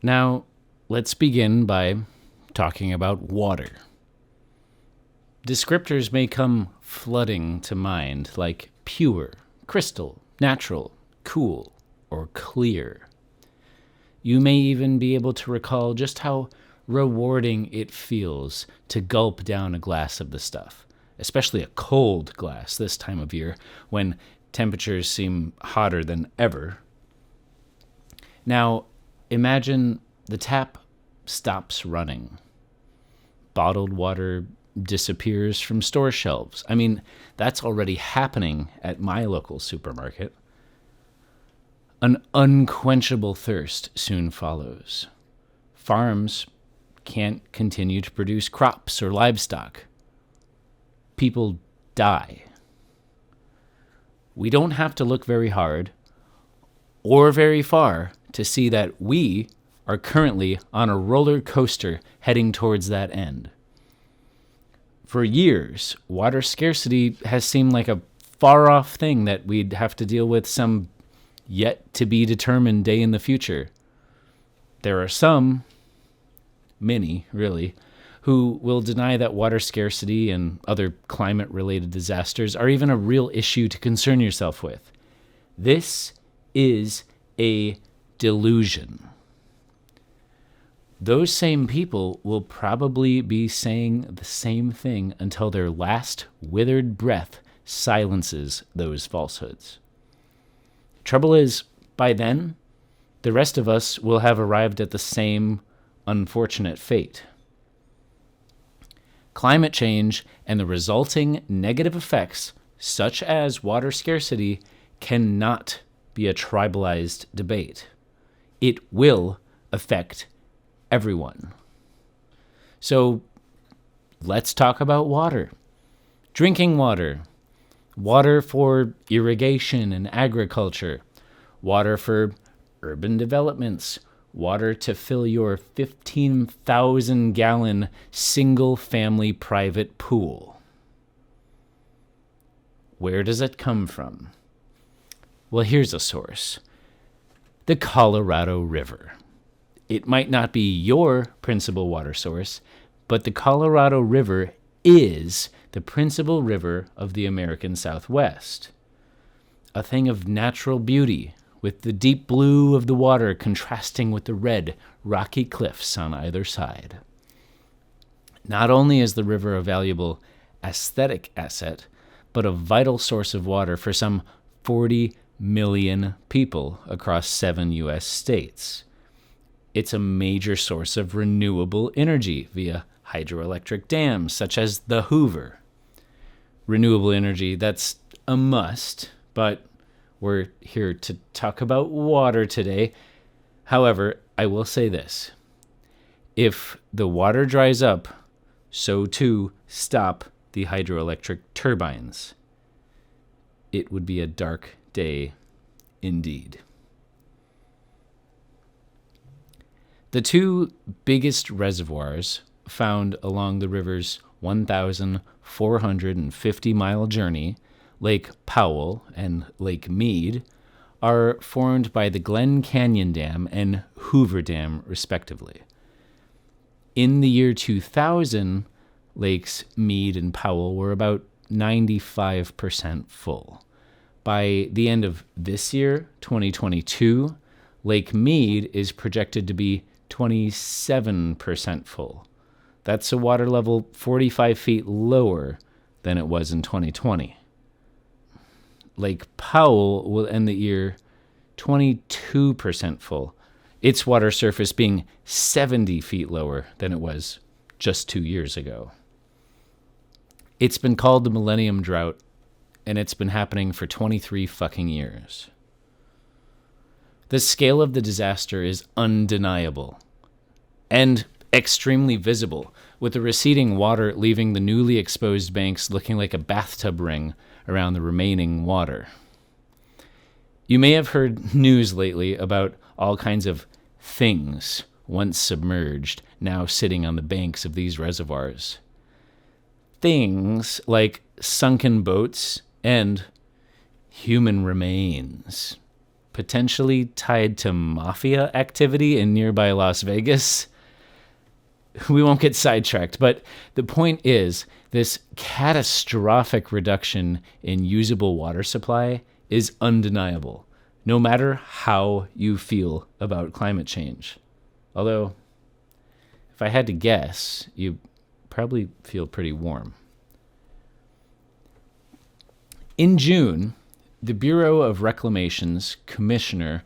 Now, let's begin by talking about water. Descriptors may come flooding to mind, like pure, crystal, natural, cool, or clear. You may even be able to recall just how rewarding it feels to gulp down a glass of the stuff, especially a cold glass this time of year when temperatures seem hotter than ever. Now, imagine the tap stops running. Bottled water disappears from store shelves. I mean, that's already happening at my local supermarket. An unquenchable thirst soon follows. Farms can't continue to produce crops or livestock. People die. We don't have to look very hard or very far to see that we are currently on a roller coaster heading towards that end. For years, water scarcity has seemed like a far-off thing that we'd have to deal with some yet-to-be-determined day in the future. There are some, many really, who will deny that water scarcity and other climate-related disasters are even a real issue to concern yourself with. This is a delusion. Those same people will probably be saying the same thing until their last withered breath silences those falsehoods. Trouble is, by then, the rest of us will have arrived at the same unfortunate fate. Climate change and the resulting negative effects, such as water scarcity, cannot be a tribalized debate. It will affect everyone. So let's talk about water. Drinking water. Water for irrigation and agriculture. Water for urban developments. Water to fill your 15,000-gallon single-family private pool. Where does it come from? Well, here's a source. The Colorado River. It might not be your principal water source, but the Colorado River is the principal river of the American Southwest. A thing of natural beauty, with the deep blue of the water contrasting with the red, rocky cliffs on either side. Not only is the river a valuable aesthetic asset, but a vital source of water for some 40 million people across 7 U.S. states. It's a major source of renewable energy via hydroelectric dams, such as the Hoover. Renewable energy, that's a must, but we're here to talk about water today. However, I will say this. If the water dries up, so too stop the hydroelectric turbines. It would be a dark day indeed. The two biggest reservoirs found along the river's 1,450-mile journey, Lake Powell and Lake Mead, are formed by the Glen Canyon Dam and Hoover Dam, respectively. In the year 2000, Lakes Mead and Powell were about 95% full. By the end of this year, 2022, Lake Mead is projected to be 27% full. That's a water level 45 feet lower than it was in 2020. Lake Powell will end the year 22% full, its water surface being 70 feet lower than it was just 2 years ago. It's been called the Millennium Drought, and it's been happening for 23 fucking years. The scale of the disaster is undeniable and extremely visible, with the receding water leaving the newly exposed banks looking like a bathtub ring around the remaining water. You may have heard news lately about all kinds of things once submerged, now sitting on the banks of these reservoirs. Things like sunken boats and human remains, potentially tied to mafia activity in nearby Las Vegas. We won't get sidetracked, but the point is this catastrophic reduction in usable water supply is undeniable, no matter how you feel about climate change. Although, if I had to guess, you probably feel pretty warm. In June, the Bureau of Reclamation's commissioner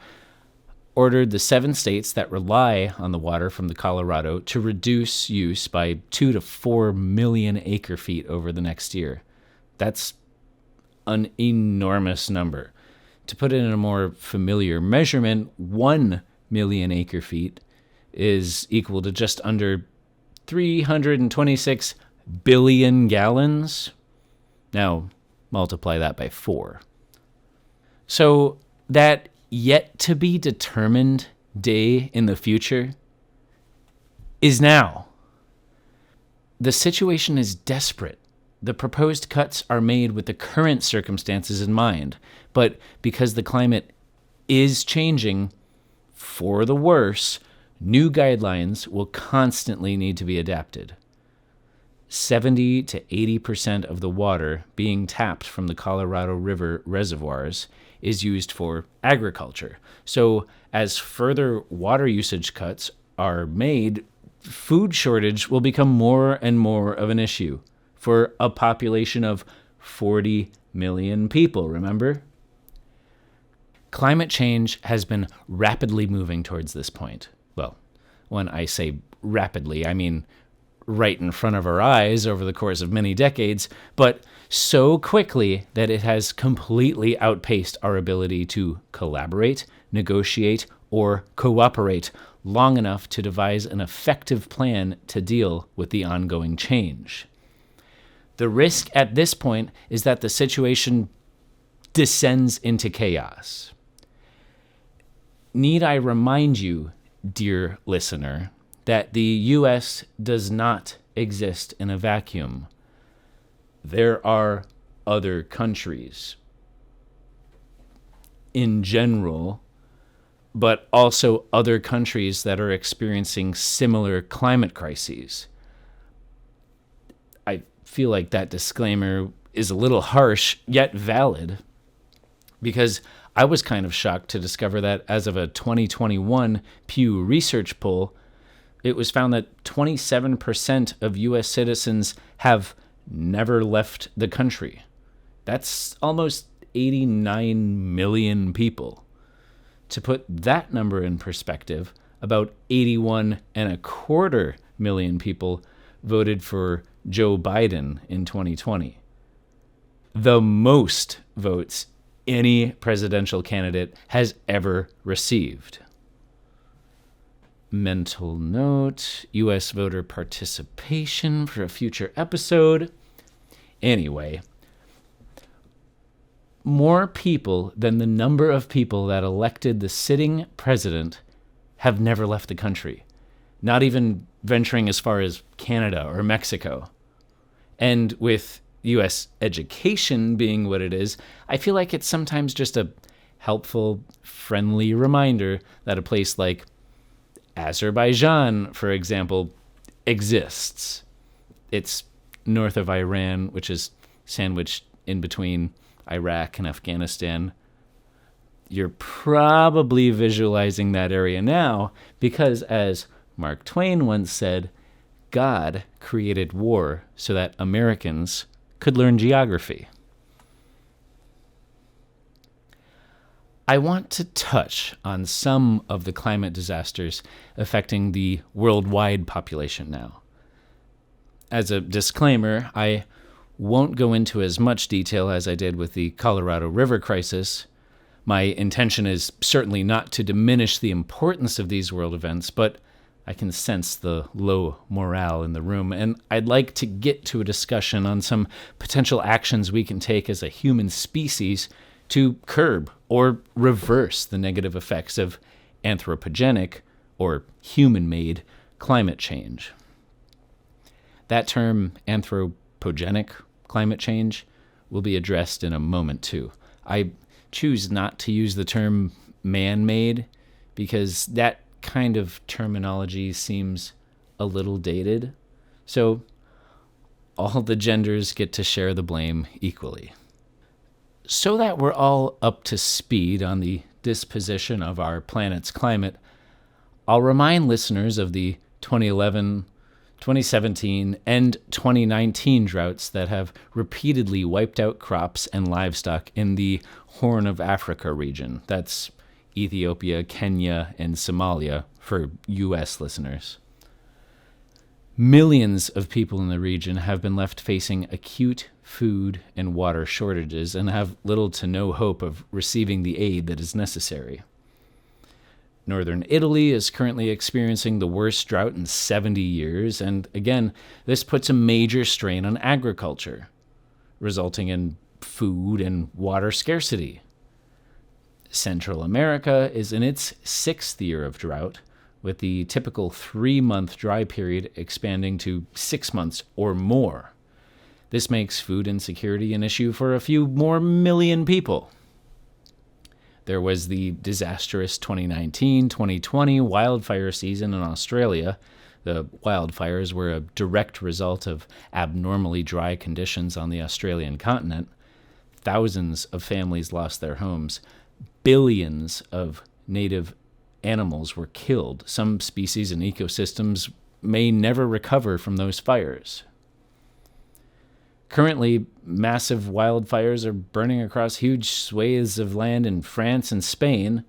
ordered the 7 states that rely on the water from the Colorado to reduce use by 2 to 4 million acre-feet over the next year. That's an enormous number. To put it in a more familiar measurement, 1 million acre-feet is equal to just under 326 billion gallons. Now, multiply that by 4. So that yet to be determined day in the future is now. The situation is desperate. The proposed cuts are made with the current circumstances in mind, but because the climate is changing for the worse, new guidelines will constantly need to be adapted. 70 to 80% of the water being tapped from the Colorado River reservoirs is used for agriculture. So as further water usage cuts are made, food shortage will become more and more of an issue for a population of 40 million people, remember? Climate change has been rapidly moving towards this point. Well, when I say rapidly, I mean right in front of our eyes over the course of many decades, but so quickly that it has completely outpaced our ability to collaborate, negotiate, or cooperate long enough to devise an effective plan to deal with the ongoing change. The risk at this point is that the situation descends into chaos. Need I remind you, dear listener, that the U.S. does not exist in a vacuum. There are other countries in general, but also other countries that are experiencing similar climate crises. I feel like that disclaimer is a little harsh, yet valid, because I was kind of shocked to discover that as of a 2021 Pew Research poll, it was found that 27% of U.S. citizens have never left the country. That's almost 89 million people. To put that number in perspective, about 81.25 million people voted for Joe Biden in 2020. The most votes any presidential candidate has ever received. Mental note, U.S. voter participation for a future episode. Anyway, more people than the number of people that elected the sitting president have never left the country, not even venturing as far as Canada or Mexico. And with U.S. education being what it is, I feel like it's sometimes just a helpful, friendly reminder that a place like Azerbaijan, for example, exists. It's north of Iran, which is sandwiched in between Iraq and Afghanistan. You're probably visualizing that area now because, as Mark Twain once said, God created war so that Americans could learn geography. I want to touch on some of the climate disasters affecting the worldwide population now. As a disclaimer, I won't go into as much detail as I did with the Colorado River crisis. My intention is certainly not to diminish the importance of these world events, but I can sense the low morale in the room, and I'd like to get to a discussion on some potential actions we can take as a human species to curb or reverse the negative effects of anthropogenic, or human-made, climate change. That term, anthropogenic climate change, will be addressed in a moment too. I choose not to use the term man-made, because that kind of terminology seems a little dated. So all the genders get to share the blame equally. So that we're all up to speed on the disposition of our planet's climate, I'll remind listeners of the 2011, 2017, and 2019 droughts that have repeatedly wiped out crops and livestock in the Horn of Africa region. That's Ethiopia, Kenya, and Somalia for U.S. listeners. Millions of people in the region have been left facing acute food and water shortages and have little to no hope of receiving the aid that is necessary. Northern Italy is currently experiencing the worst drought in 70 years, and again, this puts a major strain on agriculture, resulting in food and water scarcity. Central America is in its 6th year of drought, with the typical 3-month dry period expanding to 6 months or more. This makes food insecurity an issue for a few more million people. There was the disastrous 2019-2020 wildfire season in Australia. The wildfires were a direct result of abnormally dry conditions on the Australian continent. Thousands of families lost their homes. Billions of native animals were killed. Some species and ecosystems may never recover from those fires. Currently, massive wildfires are burning across huge swathes of land in France and Spain.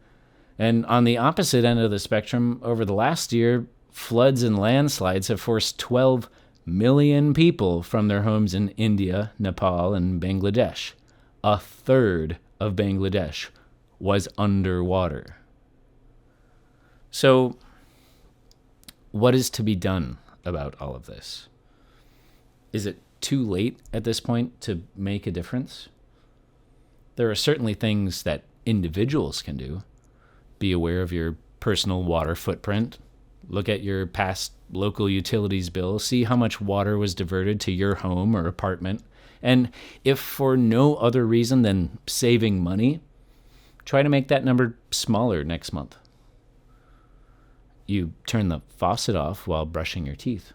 And on the opposite end of the spectrum, over the last year, floods and landslides have forced 12 million people from their homes in India, Nepal, and Bangladesh. A third of Bangladesh was underwater. So, what is to be done about all of this? Is it too late at this point to make a difference? There are certainly things that individuals can do. Be aware of your personal water footprint. Look at your past local utilities bill. See how much water was diverted to your home or apartment. And if for no other reason than saving money, try to make that number smaller next month. You turn the faucet off while brushing your teeth,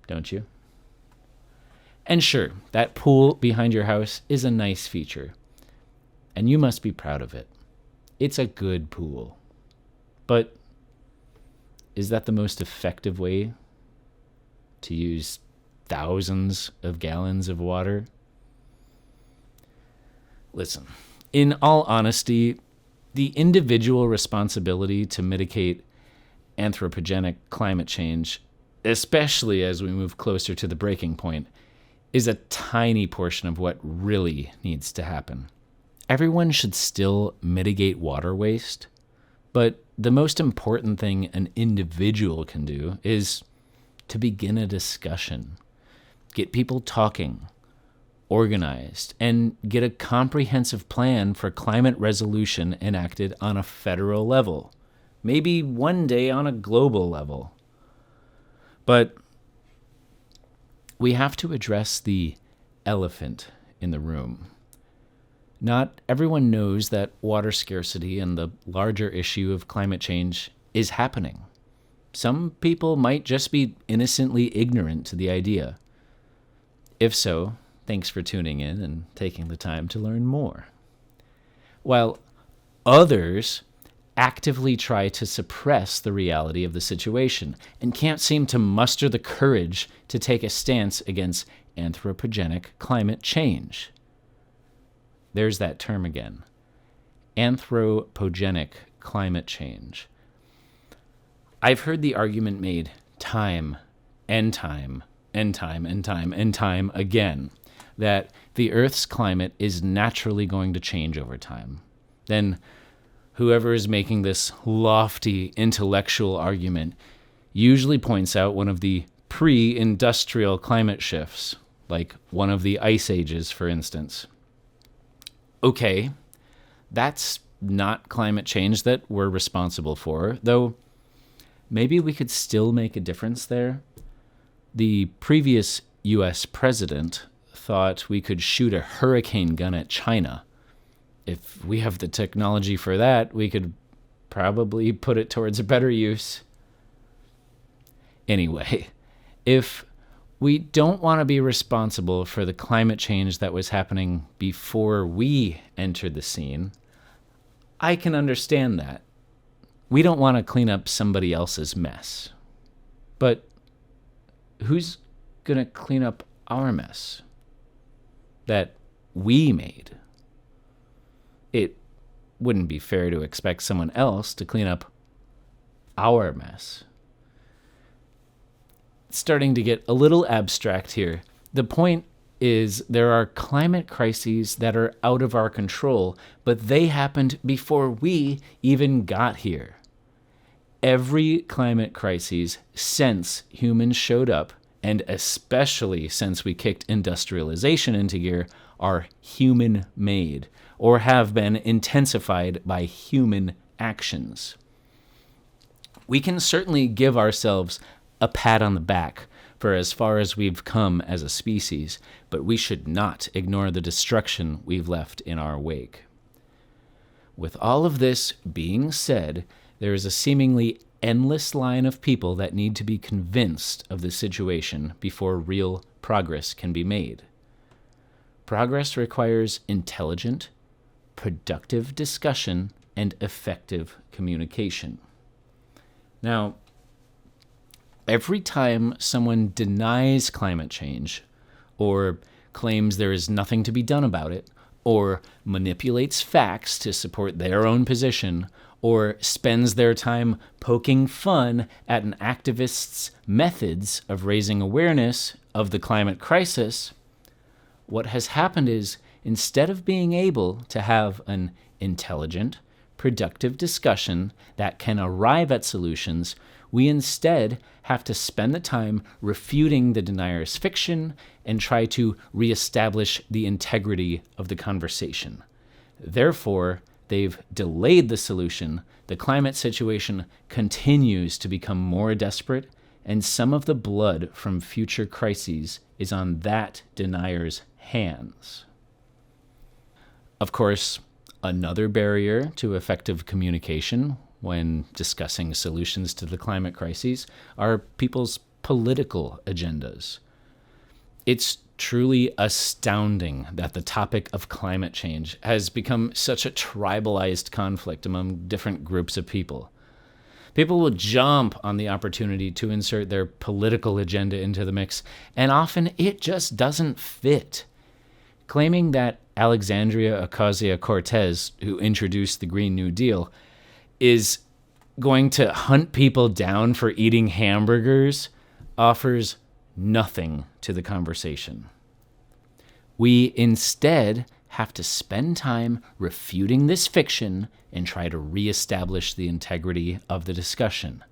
don't you? And sure, that pool behind your house is a nice feature, and you must be proud of it. It's a good pool. But is that the most effective way to use thousands of gallons of water? Listen, in all honesty, the individual responsibility to mitigate anthropogenic climate change, especially as we move closer to the breaking point, is a tiny portion of what really needs to happen. Everyone should still mitigate water waste, but the most important thing an individual can do is to begin a discussion, get people talking, organized, and get a comprehensive plan for climate resolution enacted on a federal level, maybe one day on a global level. But we have to address the elephant in the room. Not everyone knows that water scarcity and the larger issue of climate change is happening. Some people might just be innocently ignorant to the idea. If so, thanks for tuning in and taking the time to learn more. While others actively try to suppress the reality of the situation and can't seem to muster the courage to take a stance against anthropogenic climate change. There's that term again. Anthropogenic climate change. I've heard the argument made time and time and time and time and time again that the Earth's climate is naturally going to change over time. Then whoever is making this lofty intellectual argument usually points out one of the pre-industrial climate shifts, like one of the ice ages, for instance. Okay, that's not climate change that we're responsible for, though maybe we could still make a difference there. The previous U.S. president thought we could shoot a hurricane gun at China. If we have the technology for that, we could probably put it towards a better use. Anyway, if we don't want to be responsible for the climate change that was happening before we entered the scene, I can understand that. We don't want to clean up somebody else's mess. But who's going to clean up our mess that we made? It wouldn't be fair to expect someone else to clean up our mess. It's starting to get a little abstract here. The point is there are climate crises that are out of our control, but they happened before we even got here. Every climate crisis since humans showed up, and especially since we kicked industrialization into gear, are human-made or have been intensified by human actions. We can certainly give ourselves a pat on the back for as far as we've come as a species, but we should not ignore the destruction we've left in our wake. With all of this being said, there is a seemingly endless line of people that need to be convinced of the situation before real progress can be made. Progress requires intelligent, productive discussion and effective communication. Now, every time someone denies climate change, or claims there is nothing to be done about it, or manipulates facts to support their own position, or spends their time poking fun at an activist's methods of raising awareness of the climate crisis, what has happened is, instead of being able to have an intelligent, productive discussion that can arrive at solutions, we instead have to spend the time refuting the denier's fiction and try to reestablish the integrity of the conversation. Therefore, they've delayed the solution. The climate situation continues to become more desperate, and some of the blood from future crises is on that denier's hands. Of course, another barrier to effective communication when discussing solutions to the climate crises are people's political agendas. It's truly astounding that the topic of climate change has become such a tribalized conflict among different groups of people. People will jump on the opportunity to insert their political agenda into the mix, and often it just doesn't fit. Claiming that Alexandria Ocasio-Cortez, who introduced the Green New Deal, is going to hunt people down for eating hamburgers offers nothing to the conversation. We instead have to spend time refuting this fiction and try to reestablish the integrity of the discussion.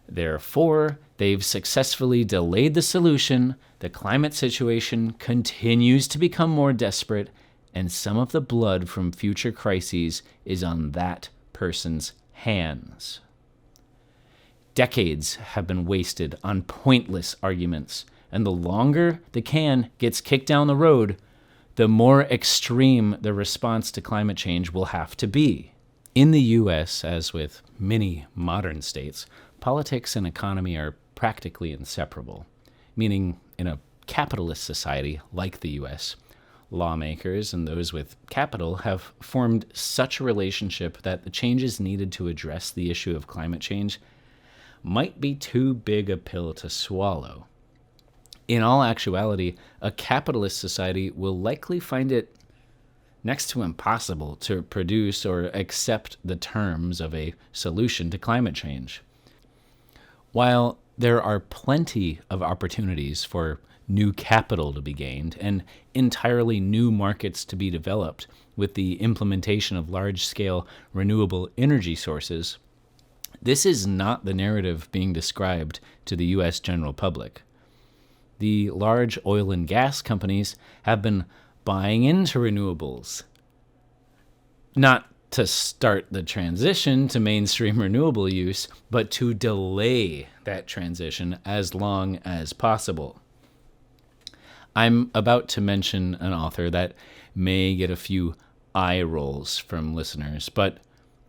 Therefore, they've successfully delayed the solution, the climate situation continues to become more desperate, and some of the blood from future crises is on that person's hands. Decades have been wasted on pointless arguments, and the longer the can gets kicked down the road, the more extreme the response to climate change will have to be. In the U.S., as with many modern states, politics and economy are practically inseparable, meaning in a capitalist society like the U.S., lawmakers and those with capital have formed such a relationship that the changes needed to address the issue of climate change might be too big a pill to swallow. In all actuality, a capitalist society will likely find it next to impossible to produce or accept the terms of a solution to climate change. While there are plenty of opportunities for new capital to be gained and entirely new markets to be developed with the implementation of large-scale renewable energy sources, this is not the narrative being described to the U.S. general public. The large oil and gas companies have been buying into renewables, not to start the transition to mainstream renewable use, but to delay that transition as long as possible. I'm about to mention an author that may get a few eye rolls from listeners, but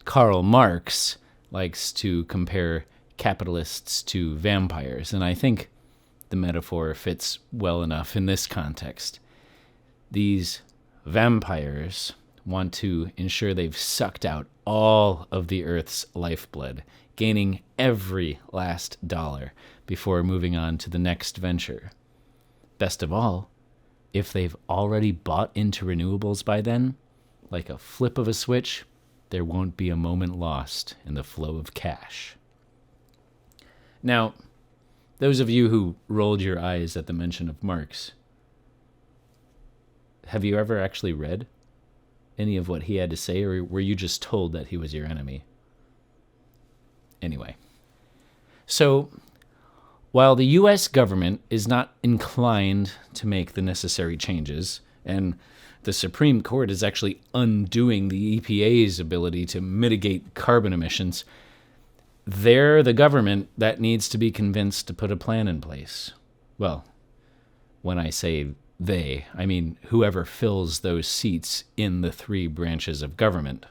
Karl Marx likes to compare capitalists to vampires, and I think the metaphor fits well enough in this context. These vampires want to ensure they've sucked out all of the Earth's lifeblood, gaining every last dollar before moving on to the next venture. Best of all, if they've already bought into renewables by then, like a flip of a switch, there won't be a moment lost in the flow of cash. Now, those of you who rolled your eyes at the mention of Marx, have you ever actually read any of what he had to say, or were you just told that he was your enemy? Anyway, so while the U.S. government is not inclined to make the necessary changes, and the Supreme Court is actually undoing the EPA's ability to mitigate carbon emissions, they're the government that needs to be convinced to put a plan in place. Well, when I say they, I mean whoever fills those seats in the three branches of government.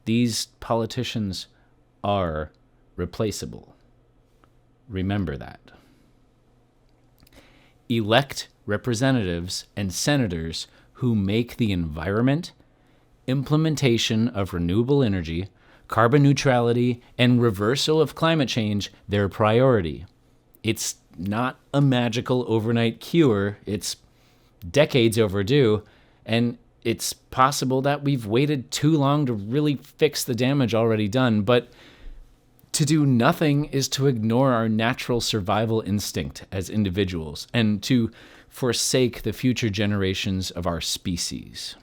These politicians are replaceable. Remember that. Elect representatives and senators who make the environment, implementation of renewable energy, carbon neutrality, and reversal of climate change their priority. It's not a magical overnight cure. It's decades overdue, and it's possible that we've waited too long to really fix the damage already done, but to do nothing is to ignore our natural survival instinct as individuals and to forsake the future generations of our species.